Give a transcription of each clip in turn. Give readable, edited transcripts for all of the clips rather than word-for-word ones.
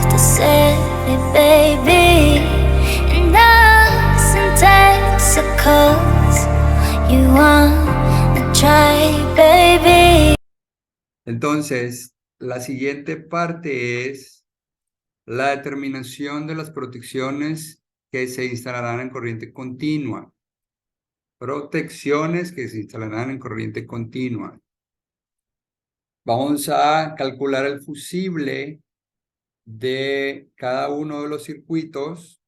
to city, baby, and us in Texas. You wanna try, baby. Entonces, la siguiente parte es la determinación de las protecciones que se instalarán en corriente continua. Protecciones que se instalarán en corriente continua. Vamos a calcular el fusible de cada uno de los circuitos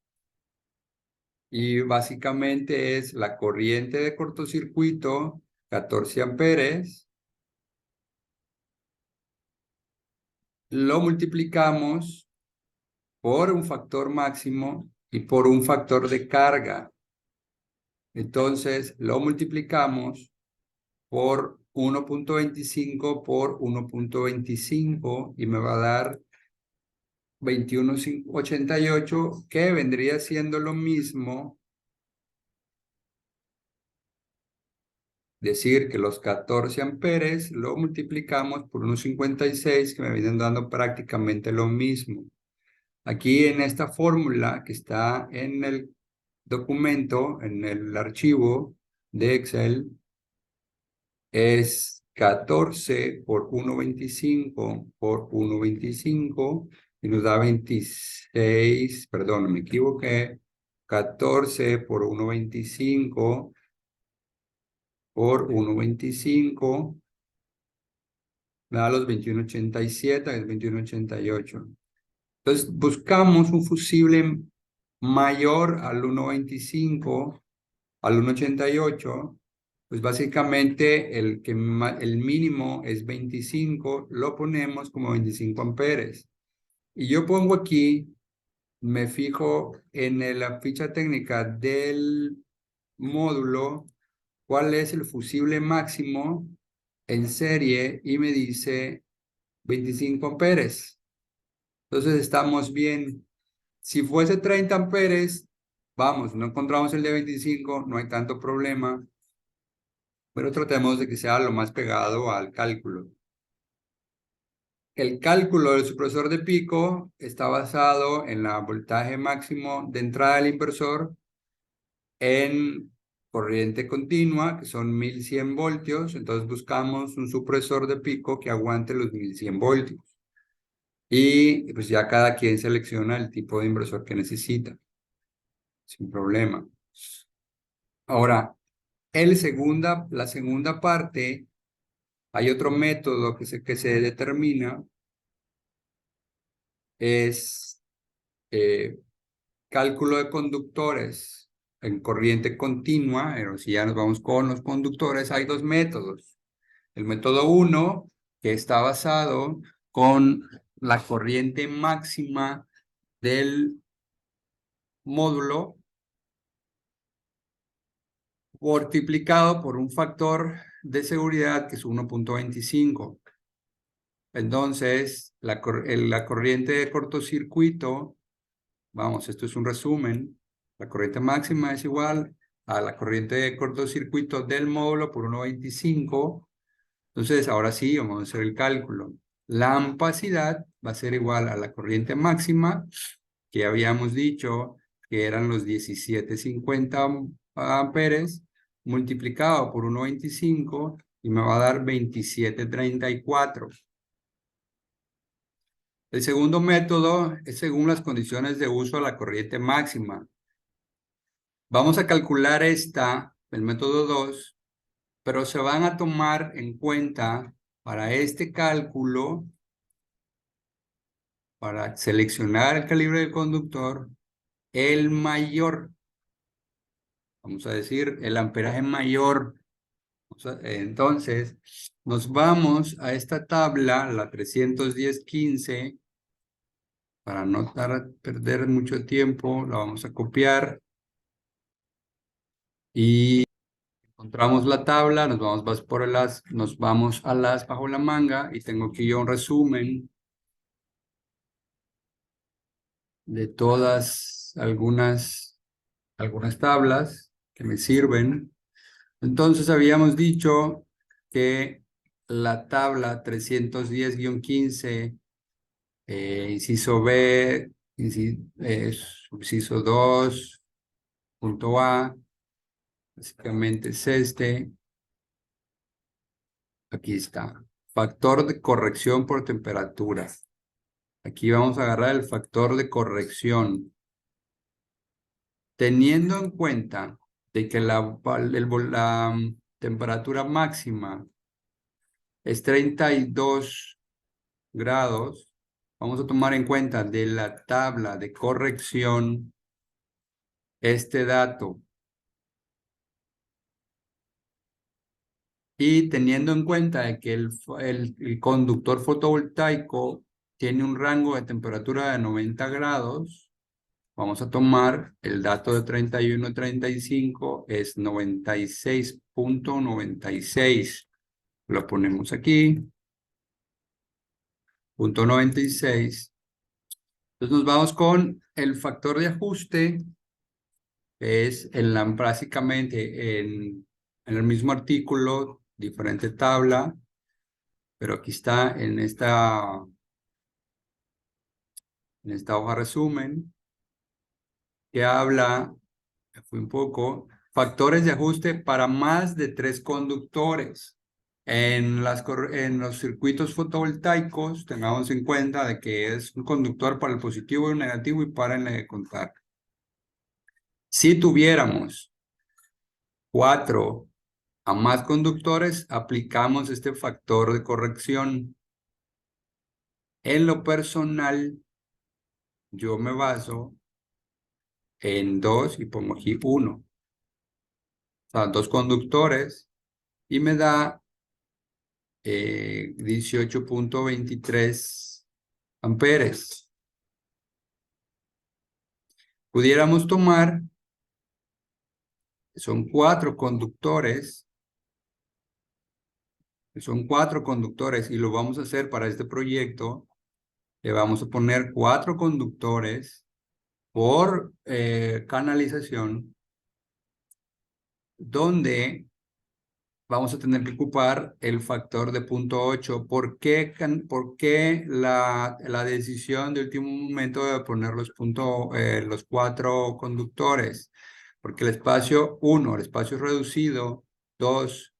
y básicamente es la corriente de cortocircuito, 14 amperes. Lo multiplicamos por un factor máximo y por un factor de carga. Entonces, lo multiplicamos por 1.25 por 1.25 y me va a dar 21.88, que vendría siendo lo mismo decir que los 14 amperes lo multiplicamos por 1.56, que me vienen dando prácticamente lo mismo. Aquí en esta fórmula que está en el documento, en el archivo de Excel, es 14 por 1.25 por 1.25 y nos da 26, perdón, me equivoqué, 14 por 1.25 por 1.25 me da los 21.87, es 21.88. Entonces buscamos un fusible mayor al 1.25, al 1.88, pues básicamente el mínimo es 25, lo ponemos como 25 amperes. Y yo pongo aquí, me fijo en la ficha técnica del módulo, cuál es el fusible máximo en serie y me dice 25 amperes. Entonces estamos bien. Si fuese 30 amperes, vamos, no encontramos el de 25, no hay tanto problema, pero tratemos de que sea lo más pegado al cálculo. El cálculo del supresor de pico está basado en el voltaje máximo de entrada del inversor en corriente continua, que son 1100 voltios. Entonces buscamos un supresor de pico que aguante los 1100 voltios. Y pues ya cada quien selecciona el tipo de inversor que necesita, sin problema. Ahora, la segunda parte, hay otro método que se determina, es cálculo de conductores en corriente continua, pero si ya nos vamos con los conductores, hay dos métodos. El método 1, que está basado con la corriente máxima del módulo multiplicado por un factor de seguridad que es 1.25. Entonces, la corriente de cortocircuito, vamos, esto es un resumen, la corriente máxima es igual a la corriente de cortocircuito del módulo por 1.25. Entonces, ahora sí, vamos a hacer el cálculo. La ampacidad va a ser igual a la corriente máxima, que habíamos dicho que eran los 1750 amperes, multiplicado por 1.25 y me va a dar 2734. El segundo método es según las condiciones de uso de la corriente máxima. Vamos a calcular el método 2, pero se van a tomar en cuenta para este cálculo, para seleccionar el calibre del conductor, el mayor, vamos a decir, el amperaje mayor. Entonces, nos vamos a esta tabla, la 310.15, para no perder mucho tiempo, la vamos a copiar. Y encontramos la tabla, nos vamos a las bajo la manga y tengo aquí yo un resumen de todas algunas tablas que me sirven. Entonces habíamos dicho que la tabla 310-15 Inciso B, inciso 2, punto A, básicamente es este. Aquí está. Factor de corrección por temperatura. Aquí vamos a agarrar el factor de corrección. Teniendo en cuenta de que la temperatura máxima es 32 grados, vamos a tomar en cuenta de la tabla de corrección este dato. Y teniendo en cuenta de que el conductor fotovoltaico tiene un rango de temperatura de 90 grados, vamos a tomar el dato de 31,35, es 96,96. Lo ponemos aquí, punto 96. Entonces nos vamos con el factor de ajuste, que es básicamente en el mismo artículo, diferente tabla, pero aquí está en esta hoja resumen, que habla, me fui un poco, factores de ajuste para más de 3 conductores. En los circuitos fotovoltaicos, tengamos en cuenta de que es un conductor para el positivo y el negativo y párenle de contar. Si tuviéramos 4 a más conductores, aplicamos este factor de corrección. En lo personal, yo me baso en 2 y pongo aquí 1. O sea, 2 conductores y me da 18,23 amperes. Pudiéramos tomar, son 4 conductores, y lo vamos a hacer para este proyecto. Le vamos a poner 4 conductores por canalización, donde vamos a tener que ocupar el factor de 0,8. ¿Por qué la decisión de último momento de poner los 4 conductores? Porque el espacio, el espacio es reducido. 2,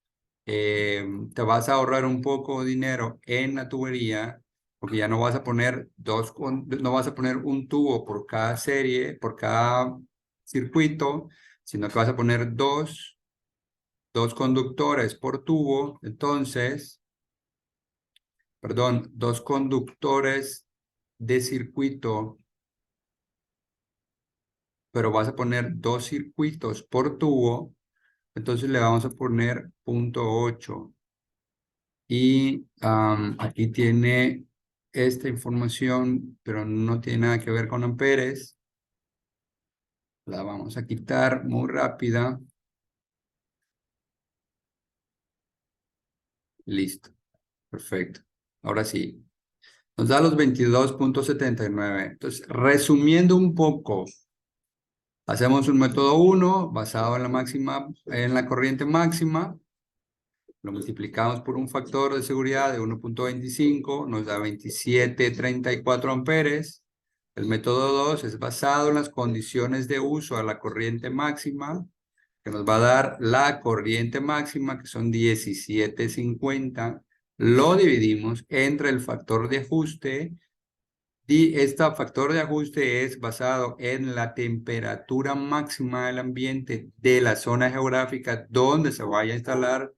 te vas a ahorrar un poco de dinero en la tubería, porque ya no vas a poner no vas a poner un tubo por cada serie, por cada circuito, sino que vas a poner dos conductores por tubo. Entonces, perdón, 2 conductores de circuito, pero vas a poner 2 circuitos por tubo. Entonces le vamos a poner 0,8. Y aquí tiene esta información, pero no tiene nada que ver con amperes. La vamos a quitar muy rápida. Listo. Perfecto. Ahora sí. Nos da los 22,79. Entonces, resumiendo un poco, hacemos un método 1 basado en la corriente máxima. Lo multiplicamos por un factor de seguridad de 1,25, nos da 27,34 amperes. El método 2 es basado en las condiciones de uso a la corriente máxima, que nos va a dar la corriente máxima, que son 17,50. Lo dividimos entre el factor de ajuste, y este factor de ajuste es basado en la temperatura máxima del ambiente de la zona geográfica donde se vaya a instalar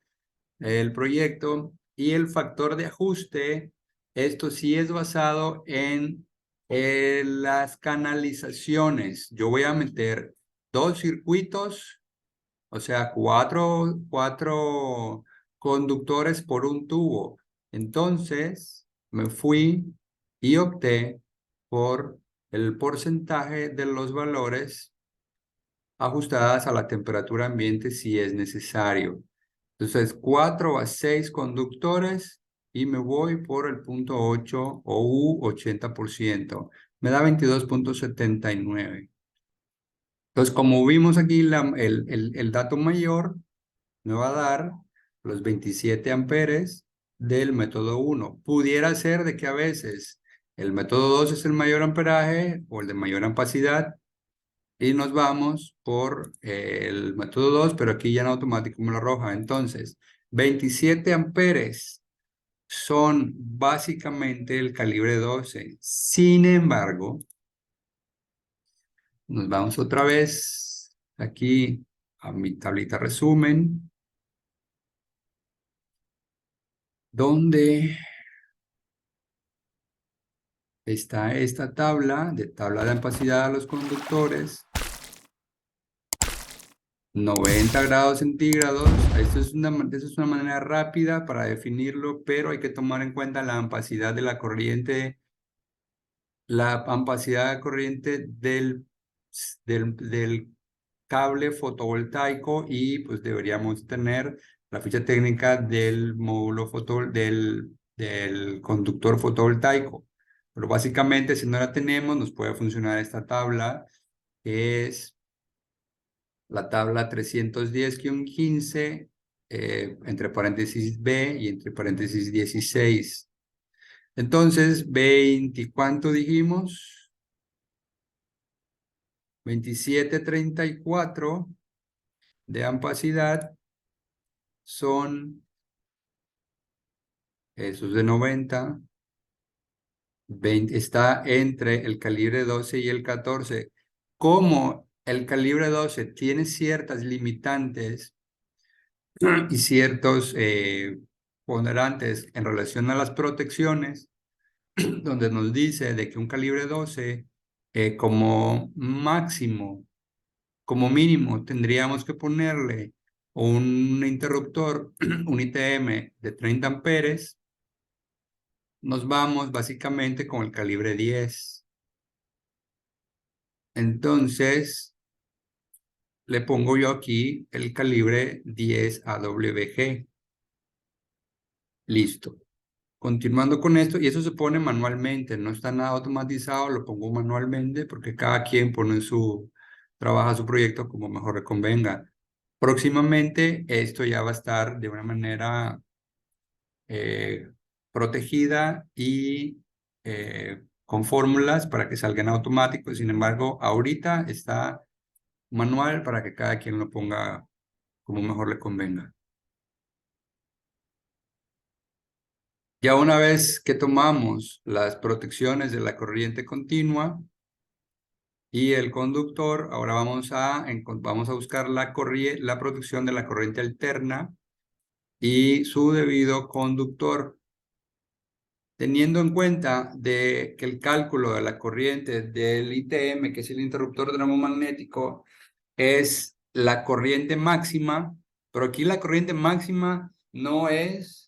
el proyecto. Y el factor de ajuste, esto sí es basado en las canalizaciones. Yo voy a meter 2 circuitos, o sea, 4 conductores por un tubo. Entonces, me fui y opté por el porcentaje de los valores ajustadas a la temperatura ambiente si es necesario. Entonces, 4 a 6 conductores y me voy por el 0,8 o 80%. Me da 22,79. Entonces, como vimos aquí el dato mayor, me va a dar los 27 amperes del método 1. Pudiera ser de que a veces El método 2 es el mayor amperaje o el de mayor ampacidad. Y nos vamos por el método 2, pero aquí ya en automático me lo arroja. Entonces, 27 amperes son básicamente el calibre 12. Sin embargo, nos vamos otra vez aquí a mi tablita resumen, donde está esta tabla de ampacidad a los conductores. 90 grados centígrados. Esto es una manera rápida para definirlo, pero hay que tomar en cuenta la ampacidad de la corriente, del cable fotovoltaico, y pues deberíamos tener la ficha técnica del módulo del conductor fotovoltaico. Pero básicamente, si no la tenemos, nos puede funcionar esta tabla, que es la tabla 310-15, entre paréntesis B y entre paréntesis 16. Entonces, 20, ¿cuánto dijimos? 27,34 de ampacidad son, esos de 90, 20, está entre el calibre 12 y el 14. Como el calibre 12 tiene ciertas limitantes y ciertos ponderantes en relación a las protecciones, donde nos dice de que un calibre 12 como máximo, como mínimo, tendríamos que ponerle un interruptor, un ITM de 30 amperes, nos vamos básicamente con el calibre 10. Entonces, le pongo yo aquí el calibre 10 AWG. Listo. Continuando con esto, y eso se pone manualmente, no está nada automatizado, lo pongo manualmente porque cada quien trabaja su proyecto como mejor le convenga. Próximamente esto ya va a estar de una manera protegida y con fórmulas para que salgan automáticos. Sin embargo, ahorita está manual para que cada quien lo ponga como mejor le convenga. Ya una vez que tomamos las protecciones de la corriente continua y el conductor, ahora vamos a buscar la protección de la corriente alterna y su debido conductor. Teniendo en cuenta que el cálculo de la corriente del ITM, que es el interruptor termomagnético, es la corriente máxima, pero aquí la corriente máxima no es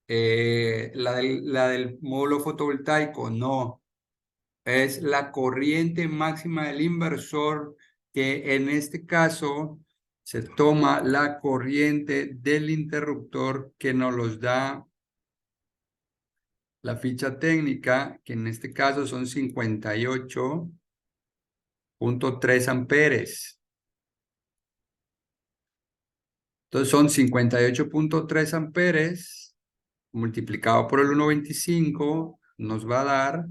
la del módulo fotovoltaico, no, es la corriente máxima del inversor, que en este caso se toma la corriente del interruptor que nos los da la ficha técnica, que en este caso son 58,3 amperes. Entonces son 58,3 amperes multiplicado por el 1,25 nos va a dar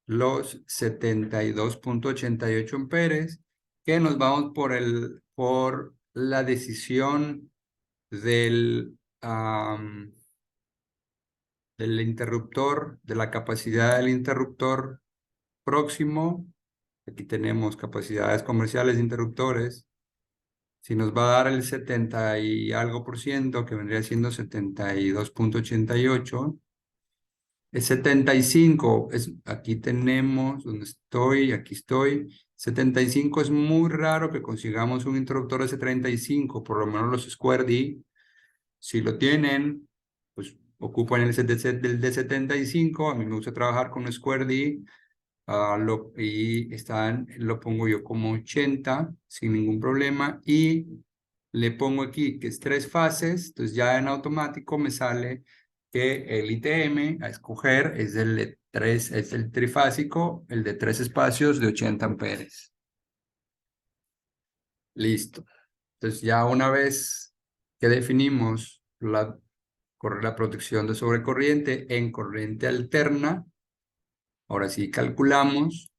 los 72,88 amperes, que nos vamos por la decisión del interruptor, de la capacidad del interruptor próximo. Aquí tenemos capacidades comerciales de interruptores. Si nos va a dar el 70 y algo por ciento, que vendría siendo 72,88. El 75, aquí tenemos, donde estoy, aquí estoy. 75 es muy raro que consigamos un interruptor de ese 35, por lo menos los Square D. Si lo tienen, pues ocupan el set del de 75. A mí me gusta trabajar con Square D. Lo pongo yo como 80 sin ningún problema, y le pongo aquí que es 3 fases. Entonces ya en automático me sale que el ITM a escoger es el trifásico, el de 3 espacios de 80 amperes. Listo. Entonces ya una vez que definimos la protección de sobrecorriente en corriente alterna, Ahora sí calculamos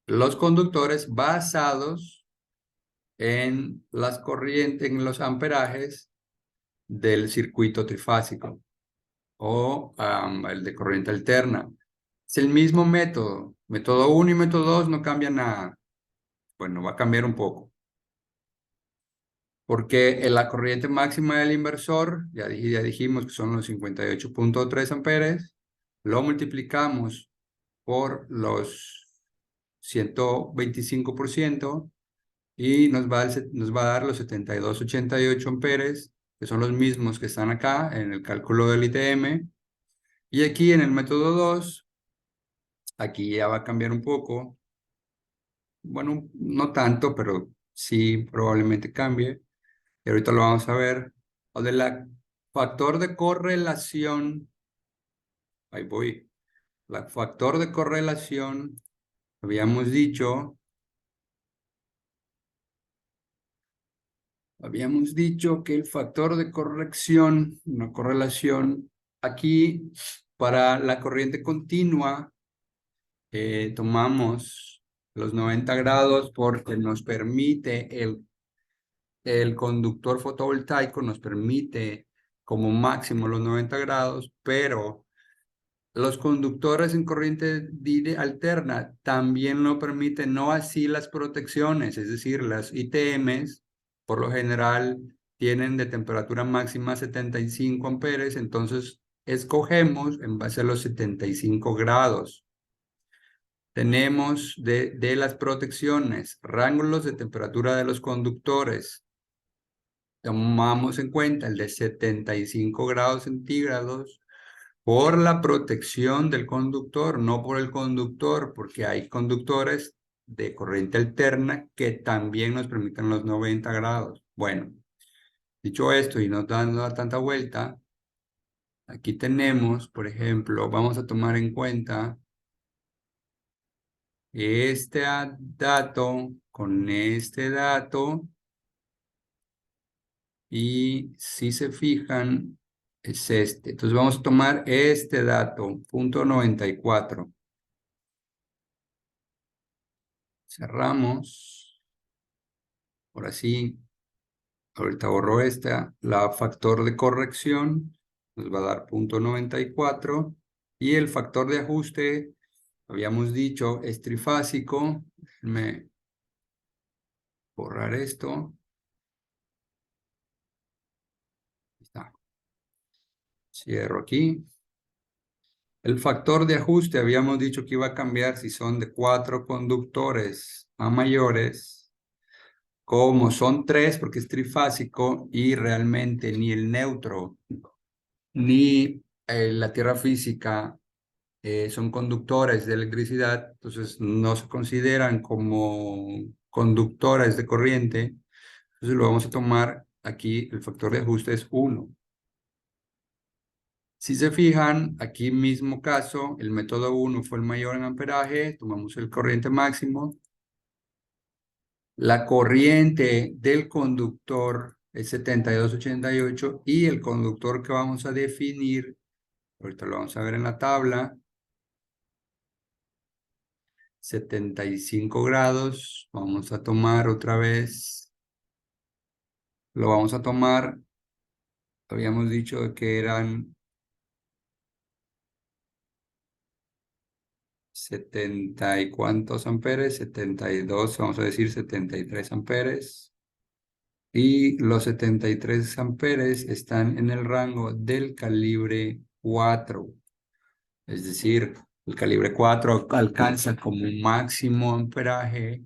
los conductores basados en las corrientes, en los amperajes del circuito trifásico o el de corriente alterna. Es el mismo método. Método 1 y método 2 no cambia nada. Bueno, va a cambiar un poco. Porque en la corriente máxima del inversor, ya dijimos que son los 58.3 amperes, lo multiplicamos por los 125% y nos va a dar los 72.88 amperes, que son los mismos que están acá en el cálculo del ITM. Y aquí en el método 2, aquí ya va a cambiar un poco. Bueno, no tanto, pero sí probablemente cambie. Y ahorita lo vamos a ver. O de la factor de correlación, ahí voy. La factor de correlación, habíamos dicho que el factor de corrección, una correlación, aquí para la corriente continua, tomamos los 90 grados porque nos permite el conductor fotovoltaico nos permite como máximo los 90 grados, pero los conductores en corriente alterna también lo permiten, no así las protecciones, es decir, las ITMs por lo general tienen de temperatura máxima 75 amperes, entonces escogemos en base a los 75 grados. Tenemos de las protecciones, rangos de temperatura de los conductores. Tomamos en cuenta el de 75 grados centígrados por la protección del conductor, no por el conductor, porque hay conductores de corriente alterna que también nos permiten los 90 grados. Bueno, dicho esto y no dando tanta vuelta, aquí tenemos, por ejemplo, vamos a tomar en cuenta este dato con este dato y si se fijan es este. Entonces vamos a tomar este dato, punto 94. Cerramos. Ahora sí, ahorita borro esta. La factor de corrección nos va a dar punto 94. Y el factor de ajuste, habíamos dicho, es trifásico. Déjenme borrar esto. Está. Cierro aquí. El factor de ajuste habíamos dicho que iba a cambiar si son de 4 conductores a mayores. Como son 3 porque es trifásico y realmente ni el neutro ni la tierra física son conductores de electricidad, entonces no se consideran como conductores de corriente. Entonces lo vamos a tomar aquí, el factor de ajuste es 1. Si se fijan, aquí mismo caso, el método 1 fue el mayor en amperaje, tomamos el corriente máximo. La corriente del conductor es 7288 y el conductor que vamos a definir, ahorita lo vamos a ver en la tabla, 75 grados. Vamos a tomar otra vez, lo vamos a tomar, habíamos dicho que eran 70 y cuántos amperes, 72, vamos a decir 73 amperes. Y los 73 amperes están en el rango del calibre 4. Es decir, el calibre 4 alcanza como máximo amperaje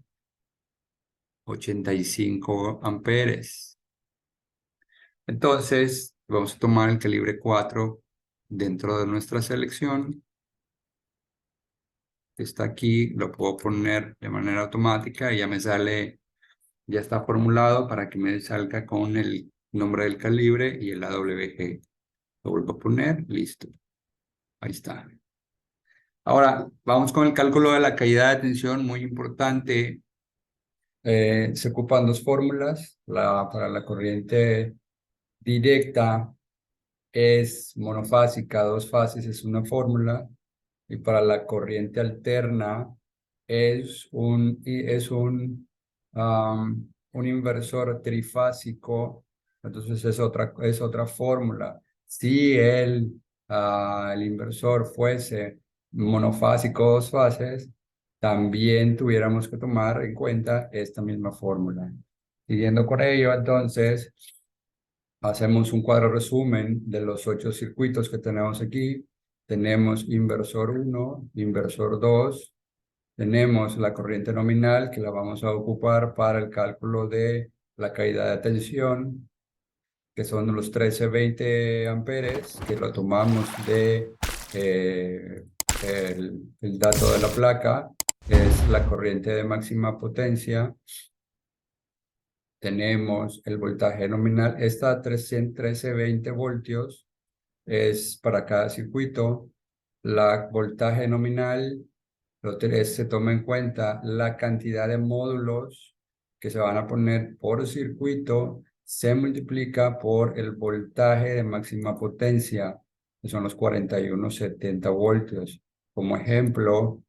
85 amperes. Entonces, vamos a tomar el calibre 4 dentro de nuestra selección. Está aquí, lo puedo poner de manera automática y ya me sale, ya está formulado para que me salga con el nombre del calibre y el AWG. Lo vuelvo a poner, listo. Ahí está. Ahora, vamos con el cálculo de la caída de tensión, muy importante. Se ocupan dos fórmulas. Para la corriente directa es monofásica, dos fases es una fórmula. y para la corriente alterna un inversor trifásico. Entonces es otra fórmula. Si el inversor fuese monofásico, dos fases, también tuviéramos que tomar en cuenta esta misma fórmula. Siguiendo con ello, entonces, hacemos un cuadro resumen de los 8 circuitos que tenemos aquí. Tenemos inversor 1, inversor 2, tenemos la corriente nominal que la vamos a ocupar para el cálculo de la caída de tensión, que son los 1320 amperes, que lo tomamos de el dato de la placa, es la corriente de máxima potencia. Tenemos el voltaje nominal, está 1320 voltios, es para cada circuito. La voltaje nominal se toma en cuenta la cantidad de módulos que se van a poner por circuito, se multiplica por el voltaje de máxima potencia, que son los 4170 voltios. Como ejemplo,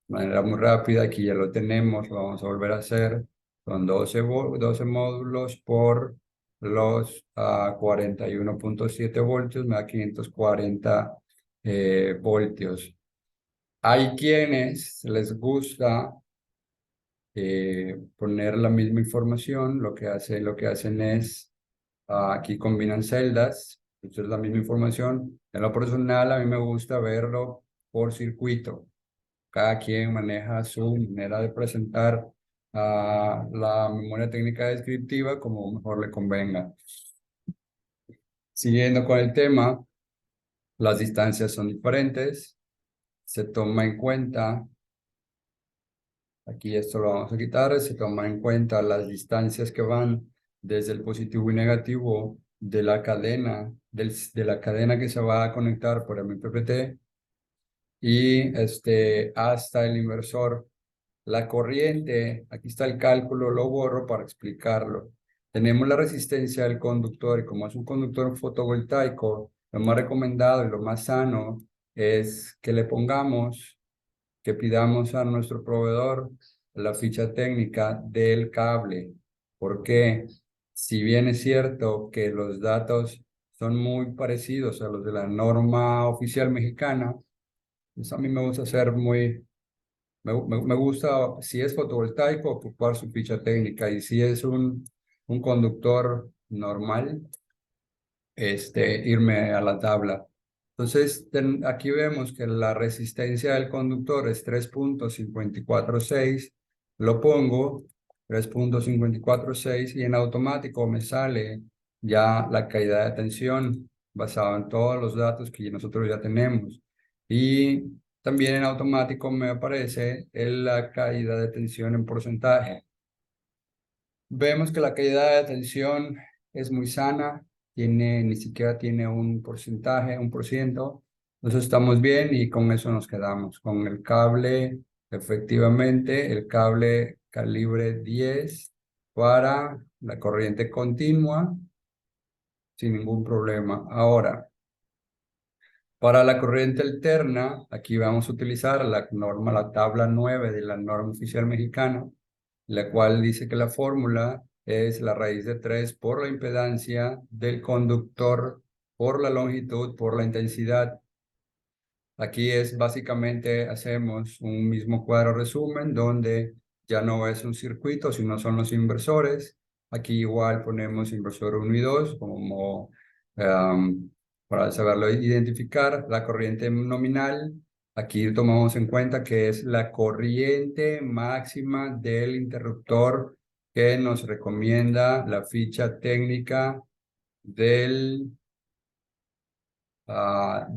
de manera muy rápida, aquí ya lo tenemos, lo vamos a volver a hacer. Son 12 módulos por los 41.7 voltios, me da 540 voltios. Hay quienes les gusta poner la misma información, lo que hacen es, aquí combinan celdas, esto es la misma información. En lo personal, a mí me gusta verlo por circuito. Cada quien maneja su manera de presentar la memoria técnica descriptiva como mejor le convenga. Siguiendo con el tema, las distancias son diferentes. Se toma en cuenta, aquí esto lo vamos a quitar, se toma en cuenta las distancias que van desde el positivo y negativo de la cadena, de la cadena que se va a conectar por MPPT y hasta el inversor. La corriente, aquí está el cálculo, lo borro para explicarlo. Tenemos la resistencia del conductor y como es un conductor fotovoltaico, lo más recomendado y lo más sano es que le pongamos, que pidamos a nuestro proveedor la ficha técnica del cable. Porque si bien es cierto que los datos son muy parecidos a los de la norma oficial mexicana, pues a mí me gusta ser me gusta, si es fotovoltaico, ocupar su ficha técnica y si es un conductor normal, irme a la tabla. Entonces, aquí vemos que la resistencia del conductor es 3.546, lo pongo 3.546 y en automático me sale ya la caída de tensión basado en todos los datos que nosotros ya tenemos. Y también en automático me aparece la caída de tensión en porcentaje. Vemos que la caída de tensión es muy sana, ni siquiera tiene un porcentaje, un por ciento. Entonces estamos bien y con eso nos quedamos. Con el cable, efectivamente, el cable calibre 10 para la corriente continua sin ningún problema. Ahora, para la corriente alterna, aquí vamos a utilizar la norma, la tabla 9 de la norma oficial mexicana, la cual dice que la fórmula es la raíz de 3 por la impedancia del conductor, por la longitud, por la intensidad. Aquí es básicamente, hacemos un mismo cuadro resumen donde ya no es un circuito, sino son los inversores. Aquí igual ponemos inversor 1 y 2 como para saberlo identificar. La corriente nominal, aquí tomamos en cuenta que es la corriente máxima del interruptor que nos recomienda la ficha técnica del a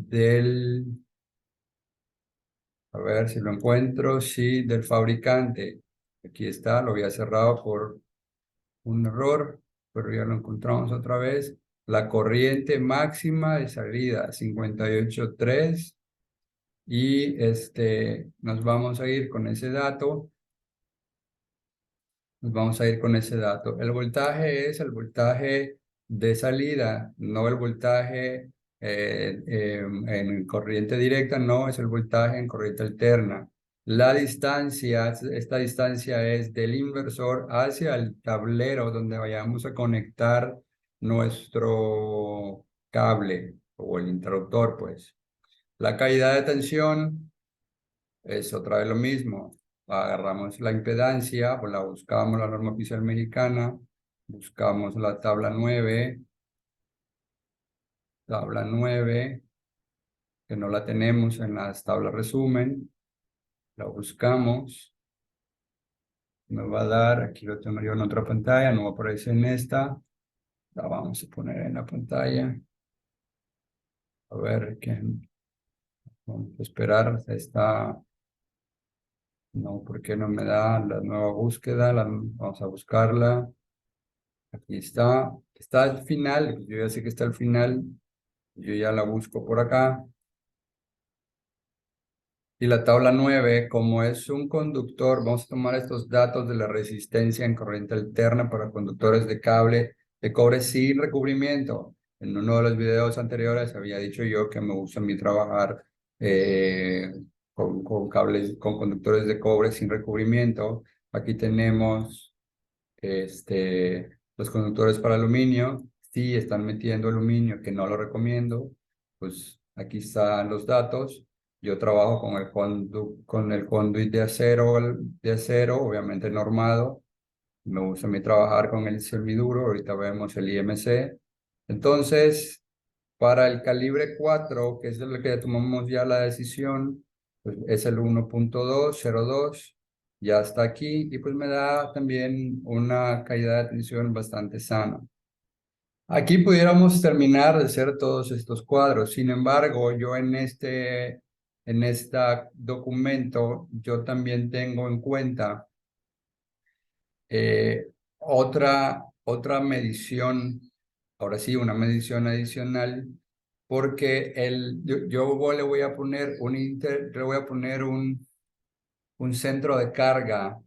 ver si lo encuentro, sí, del fabricante. Aquí está, lo había cerrado por un error, pero ya lo encontramos otra vez. La corriente máxima de salida, 58.3. Y nos vamos a ir con ese dato. Nos vamos a ir con ese dato. El voltaje es el voltaje de salida, no el voltaje en corriente directa, no, es el voltaje en corriente alterna. La distancia, esta distancia es del inversor hacia el tablero donde vayamos a conectar nuestro cable o el interruptor, pues. La caída de tensión es otra vez lo mismo. Agarramos la impedancia, pues la buscamos, la norma oficial mexicana, buscamos la tabla 9, que no la tenemos en las tablas resumen, la buscamos, me va a dar, aquí lo tengo yo en otra pantalla, no aparece en esta, la vamos a poner en la pantalla, a ver, que vamos a esperar, está, no, ¿por qué no me da la nueva búsqueda? Vamos a buscarla, aquí está al final, yo ya sé que está al final, yo ya la busco por acá. Y la tabla 9, como es un conductor, vamos a tomar estos datos de la resistencia en corriente alterna para conductores de cable de cobre sin recubrimiento. En uno de los videos anteriores había dicho yo que me gusta a mí trabajar con cables, con conductores de cobre sin recubrimiento. Aquí tenemos los conductores para aluminio. Si están metiendo aluminio, que no lo recomiendo, pues aquí están los datos. Yo trabajo con el conduit de acero, obviamente normado. Me gusta a mí trabajar con el semiduro. Ahorita vemos el IMC. Entonces, para el calibre 4, que es el que tomamos ya la decisión, pues es el 1.202, ya está aquí y pues me da también una caída de tensión bastante sana. Aquí pudiéramos terminar de hacer todos estos cuadros. Sin embargo, yo en este documento, yo también tengo en cuenta eh, otra medición, ahora sí, una medición adicional, porque yo le voy a poner le voy a poner un centro de carga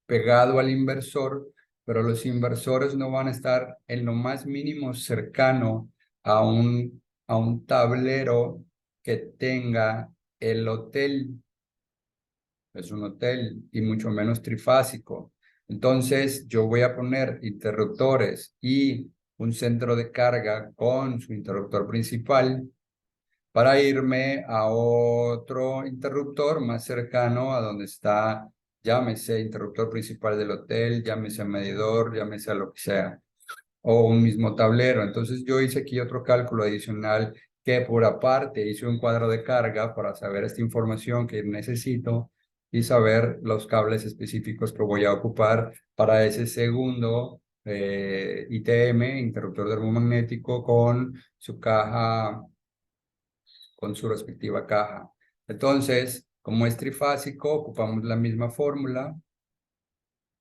pegado al inversor, pero los inversores no van a estar en lo más mínimo cercano a un tablero que tenga el hotel. Es un hotel y mucho menos trifásico. Entonces, yo voy a poner interruptores y un centro de carga con su interruptor principal para irme a otro interruptor más cercano a donde está, llámese interruptor principal del hotel, llámese medidor, llámese a lo que sea, o un mismo tablero. Entonces yo hice aquí otro cálculo adicional que por aparte hice un cuadro de carga para saber esta información que necesito y saber los cables específicos que voy a ocupar para ese segundo ITM, interruptor termomagnético, con su respectiva caja. Entonces, como es trifásico, ocupamos la misma fórmula.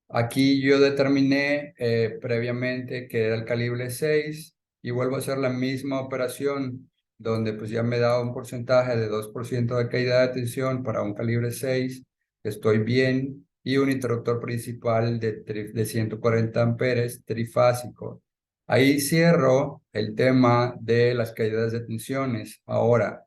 Aquí yo determiné previamente que era el calibre 6 y vuelvo a hacer la misma operación donde pues ya me da un porcentaje de 2% de caída de tensión para un calibre 6, estoy bien, y un interruptor principal de 140 amperes trifásico. Ahí cierro el tema de las caídas de tensiones. Ahora,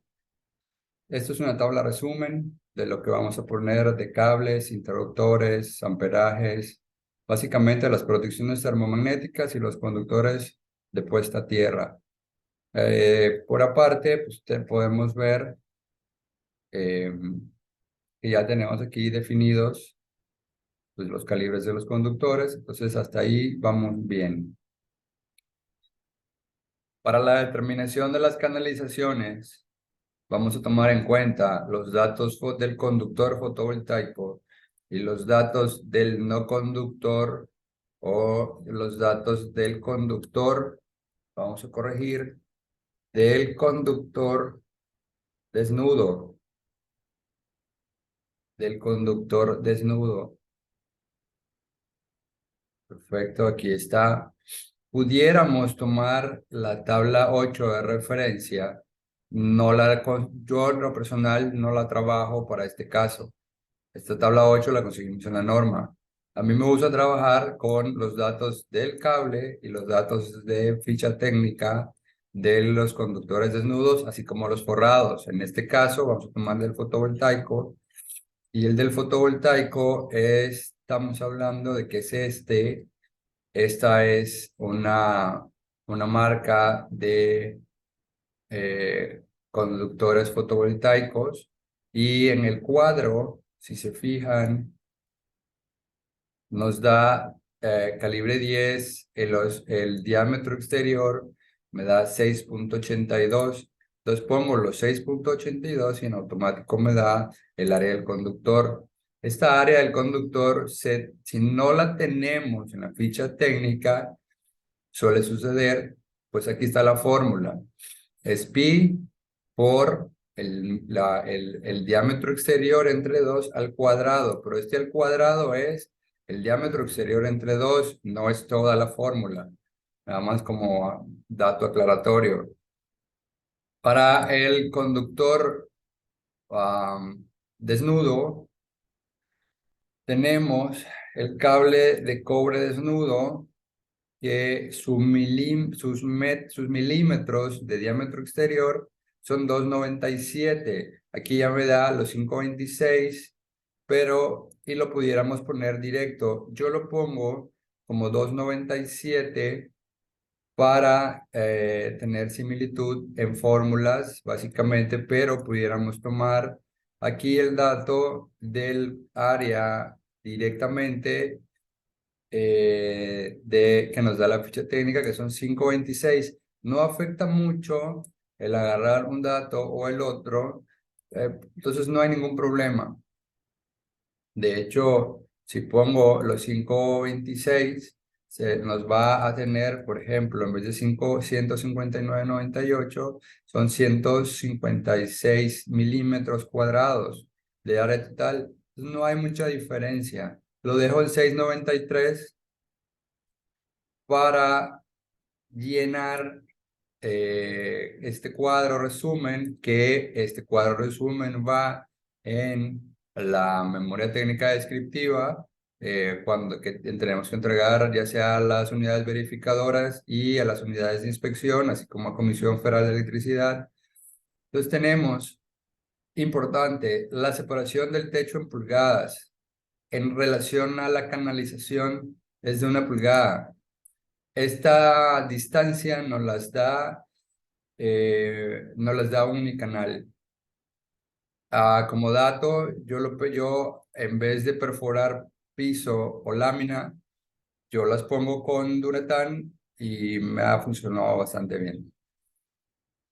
esto es una tabla resumen de lo que vamos a poner de cables, interruptores, amperajes, básicamente las protecciones termomagnéticas y los conductores de puesta a tierra. Por aparte, pues podemos ver eh, que ya tenemos aquí definidos pues, los calibres de los conductores, entonces hasta ahí vamos bien. Para la determinación de las canalizaciones, vamos a tomar en cuenta los datos del conductor fotovoltaico y los datos del no conductor o los datos del conductor, vamos a corregir, del conductor desnudo, del conductor desnudo. Perfecto, aquí está. Pudiéramos tomar la tabla 8 de referencia. Yo en lo personal no la trabajo para este caso. Esta tabla 8 la conseguimos en la norma. A mí me gusta trabajar con los datos del cable y los datos de ficha técnica de los conductores desnudos, así como los forrados. En este caso, vamos a tomar del fotovoltaico. Y el del fotovoltaico estamos hablando de que es este. Esta es una marca de conductores fotovoltaicos. Y en el cuadro, si se fijan, nos da calibre 10, el diámetro exterior me da 6.82. Entonces pongo los 6.82 y en automático me da el área del conductor. Esta área del conductor, si no la tenemos en la ficha técnica, suele suceder, pues aquí está la fórmula. Es pi por el diámetro exterior entre 2 al cuadrado, pero este al cuadrado es el diámetro exterior entre 2, no es toda la fórmula, nada más como dato aclaratorio. Para el conductor desnudo, tenemos el cable de cobre desnudo que sus milímetros de diámetro exterior son 2,97. Aquí ya me da los 5,26, pero y lo pudiéramos poner directo. Yo lo pongo como 2,97 para tener similitud en fórmulas, básicamente, pero pudiéramos tomar aquí el dato del área directamente que nos da la ficha técnica, que son 5,26. No afecta mucho el agarrar un dato o el otro, entonces no hay ningún problema. De hecho, si pongo los 5,26, nos va a tener, por ejemplo, en vez de 159,98, son 156 milímetros cuadrados de área total. No hay mucha diferencia. Lo dejo en 6,93 para llenar este cuadro resumen, que este cuadro resumen va en la memoria técnica descriptiva, que tenemos que entregar ya sea a las unidades verificadoras y a las unidades de inspección, así como a Comisión Federal de Electricidad. Entonces tenemos, importante, la separación del techo en pulgadas en relación a la canalización es de 1 pulgada. Esta distancia nos las da Unicanal. Como dato, yo en vez de perforar piso o lámina, yo las pongo con Duratán y me ha funcionado bastante bien.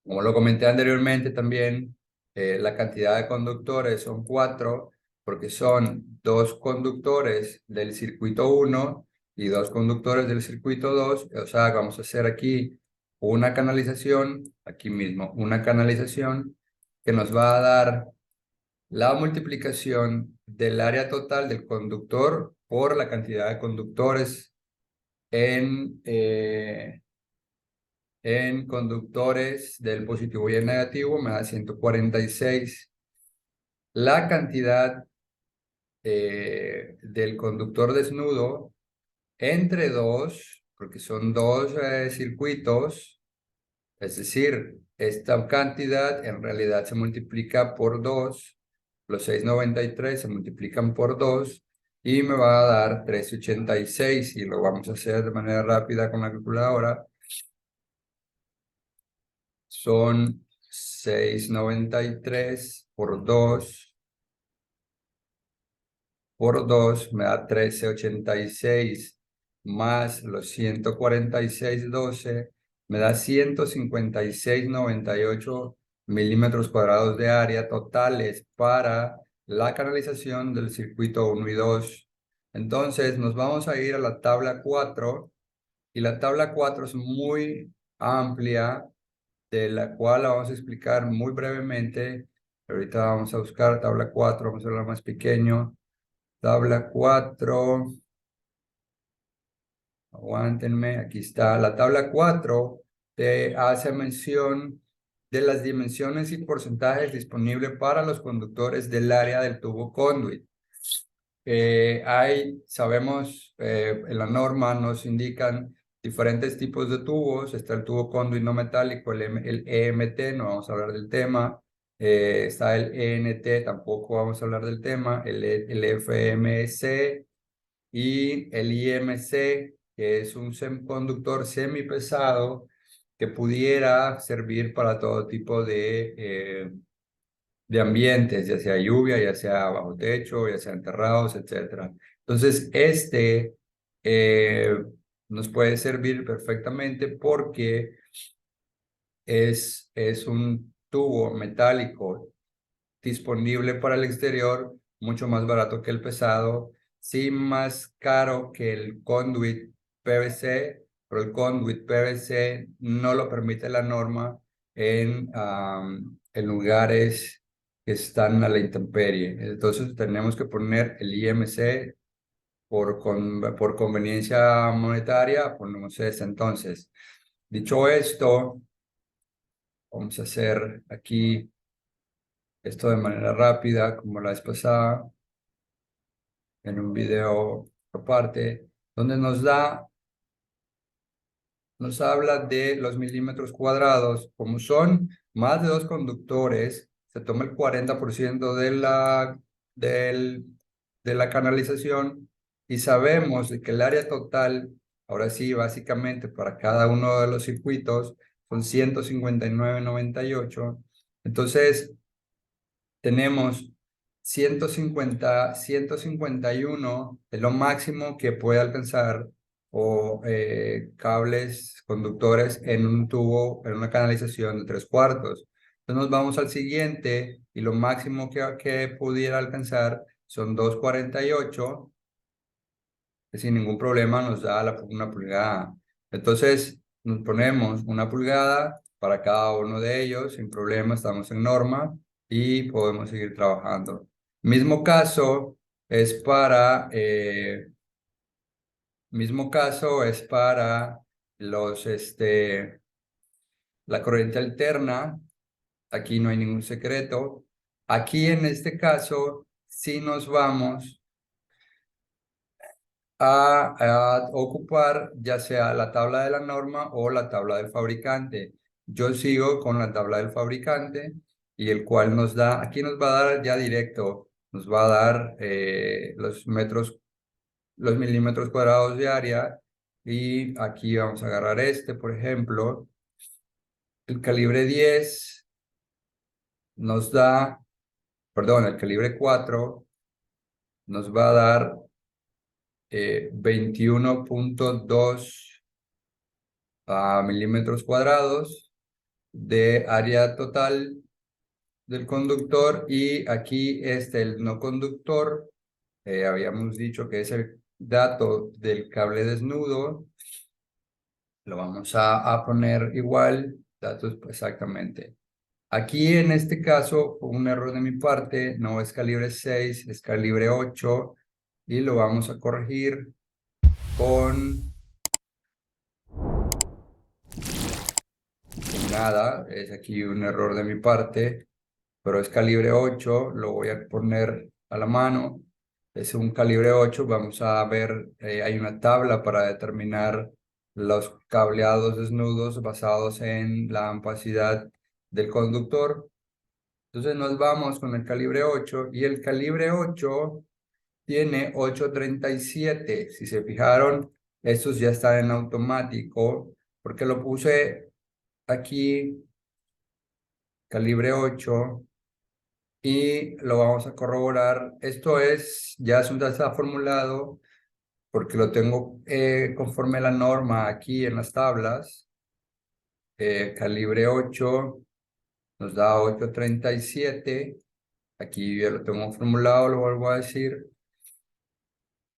Como lo comenté anteriormente también, la cantidad de conductores son 4, porque son 2 conductores del circuito 1 y 2 conductores del circuito 2. O sea, vamos a hacer aquí una canalización, aquí mismo, una canalización que nos va a dar la multiplicación del área total del conductor por la cantidad de conductores en conductores del positivo y el negativo, me da 146. La cantidad del conductor desnudo entre 2, porque son 2 circuitos, es decir, esta cantidad en realidad se multiplica por 2, los 6,93 se multiplican por 2 y me va a dar 386, y lo vamos a hacer de manera rápida con la calculadora. Son 6,93 por 2 me da 1386, más los 146,12 me da 156,98 milímetros cuadrados de área totales para la canalización del circuito 1 y 2. Entonces nos vamos a ir a la tabla 4, y la tabla 4 es muy amplia, de la cual la vamos a explicar muy brevemente. Ahorita vamos a buscar tabla 4, vamos a hacerla más pequeño. Tabla 4, aguántenme, aquí está. La tabla 4 te hace mención de las dimensiones y porcentajes disponibles para los conductores del área del tubo conduit. Sabemos, en la norma nos indican diferentes tipos de tubos. Está el tubo conduit no metálico, el EMT, no vamos a hablar del tema. Está el ENT, tampoco vamos a hablar del tema. El FMC y el IMC, que es un semiconductor semipesado que pudiera servir para todo tipo de ambientes, ya sea lluvia, ya sea bajo techo, ya sea enterrados, etcétera. Entonces, eh, nos puede servir perfectamente porque es un tubo metálico disponible para el exterior, mucho más barato que el pesado, sí más caro que el conduit PVC, pero el conduit PVC no lo permite la norma en lugares que están a la intemperie. Entonces tenemos que poner el IMC por conveniencia monetaria, ponemos este. Entonces, dicho esto, vamos a hacer aquí esto de manera rápida, como la vez pasada, en un video aparte, donde nos habla de los milímetros cuadrados. Como son más de dos conductores, se toma el 40% del, de la canalización y sabemos de que el área total, ahora sí, básicamente para cada uno de los circuitos, son 159,98. Entonces, tenemos 151 es lo máximo que puede alcanzar o cables conductores en un tubo, en una canalización de 3/4. Entonces nos vamos al siguiente y lo máximo que pudiera alcanzar son 2,48, que sin ningún problema nos da una pulgada. Entonces nos ponemos una pulgada para cada uno de ellos, sin problema, estamos en norma y podemos seguir trabajando. Mismo caso es para la corriente alterna. Aquí no hay ningún secreto. Aquí en este caso, sí nos vamos a ocupar ya sea la tabla de la norma o la tabla del fabricante. Yo sigo con la tabla del fabricante y el cual nos da, aquí nos va a dar ya directo, nos va a dar los milímetros cuadrados de área y aquí vamos a agarrar por ejemplo, el calibre 10 nos da, perdón, el calibre 4 nos va a dar 21,2 milímetros cuadrados de área total del conductor y aquí el no conductor, habíamos dicho que es el dato del cable desnudo, lo vamos a poner igual, datos exactamente. Aquí en este caso, un error de mi parte, no es calibre 6, es calibre 8 y lo vamos a corregir con nada, es aquí un error de mi parte, pero es calibre 8, lo voy a poner a la mano, es un calibre 8, vamos a ver, hay una tabla para determinar los cableados desnudos basados en la amposidad del conductor. Entonces nos vamos con el calibre 8 y el calibre 8 tiene 8,37. Si se fijaron, estos ya están en automático porque lo puse aquí, calibre 8, y lo vamos a corroborar. Esto ya está formulado porque lo tengo conforme a la norma aquí en las tablas. Calibre 8 nos da 8,37. Aquí ya lo tengo formulado, lo vuelvo a decir.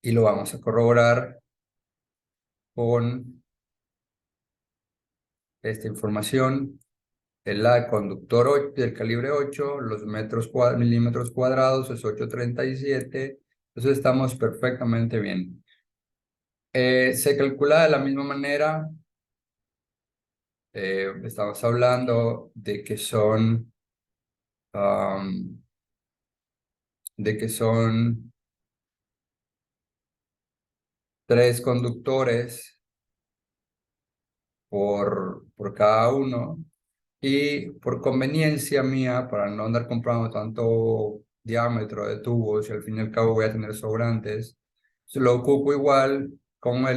Y lo vamos a corroborar con esta información. El conductor del calibre 8, los milímetros cuadrados es 8,37. Entonces estamos perfectamente bien. Se calcula de la misma manera. Estamos hablando um, de que son 3 conductores por cada uno. Y por conveniencia mía, para no andar comprando tanto diámetro de tubos y al fin y al cabo voy a tener sobrantes, se lo ocupo igual con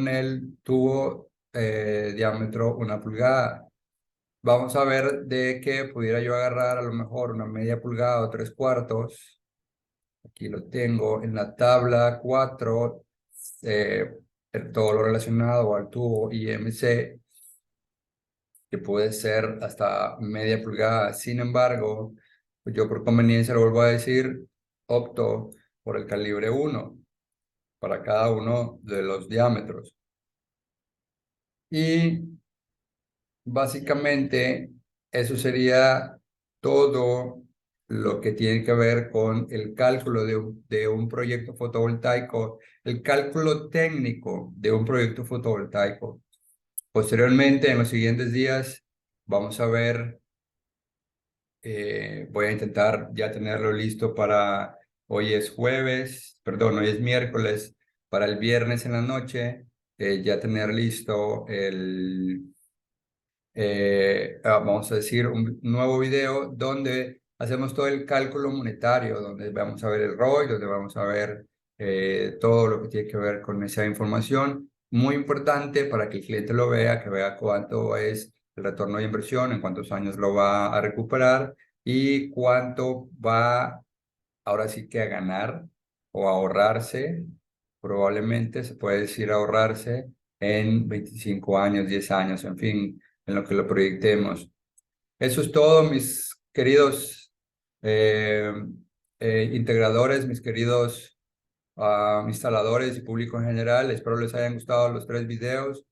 el tubo diámetro 1 pulgada. Vamos a ver de qué pudiera yo agarrar a lo mejor una media pulgada o 3/4. Aquí lo tengo en la tabla 4, todo lo relacionado al tubo IMC, que puede ser hasta media pulgada. Sin embargo, pues yo por conveniencia, lo vuelvo a decir, opto por el calibre 1 para cada uno de los diámetros. Y básicamente eso sería todo lo que tiene que ver con el cálculo de un proyecto fotovoltaico, el cálculo técnico de un proyecto fotovoltaico. Posteriormente, en los siguientes días, vamos a ver, voy a intentar ya tenerlo listo para, hoy es jueves, perdón, hoy es miércoles, para el viernes en la noche, ya tener listo vamos a decir, un nuevo video donde hacemos todo el cálculo monetario, donde vamos a ver el ROI, donde vamos a ver todo lo que tiene que ver con esa información. Muy importante para que el cliente lo vea, que vea cuánto es el retorno de inversión, en cuántos años lo va a recuperar y cuánto va ahora sí que a ganar o a ahorrarse, probablemente se puede decir ahorrarse en 25 años, 10 años, en fin, en lo que lo proyectemos. Eso es todo, mis queridos eh, integradores, mis queridos instaladores y público en general. Espero les hayan gustado los 3 videos.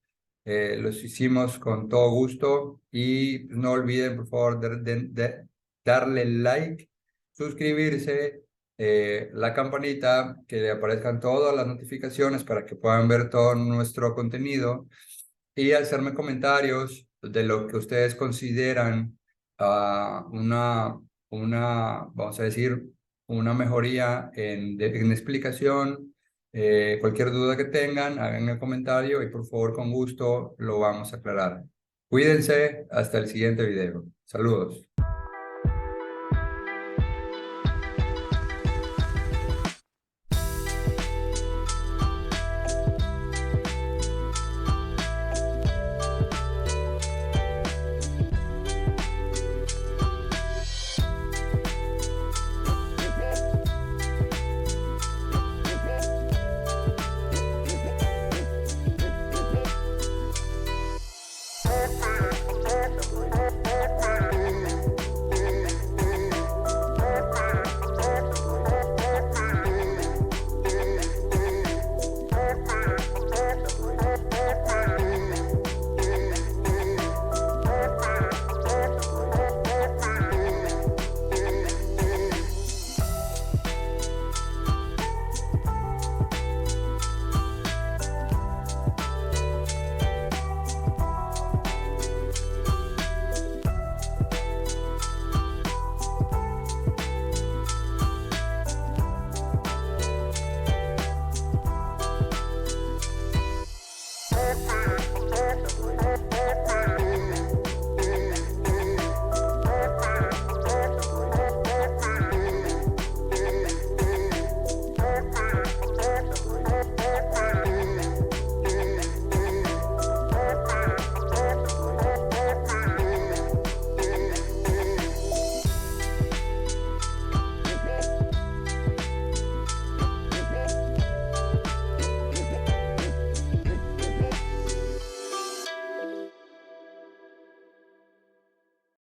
Los hicimos con todo gusto y no olviden, por favor, de darle like, suscribirse, la campanita, que le aparezcan todas las notificaciones para que puedan ver todo nuestro contenido y hacerme comentarios de lo que ustedes consideran vamos a decir, una mejoría en explicación. Cualquier duda que tengan, háganme un comentario y por favor, con gusto, lo vamos a aclarar. Cuídense, hasta el siguiente video. Saludos.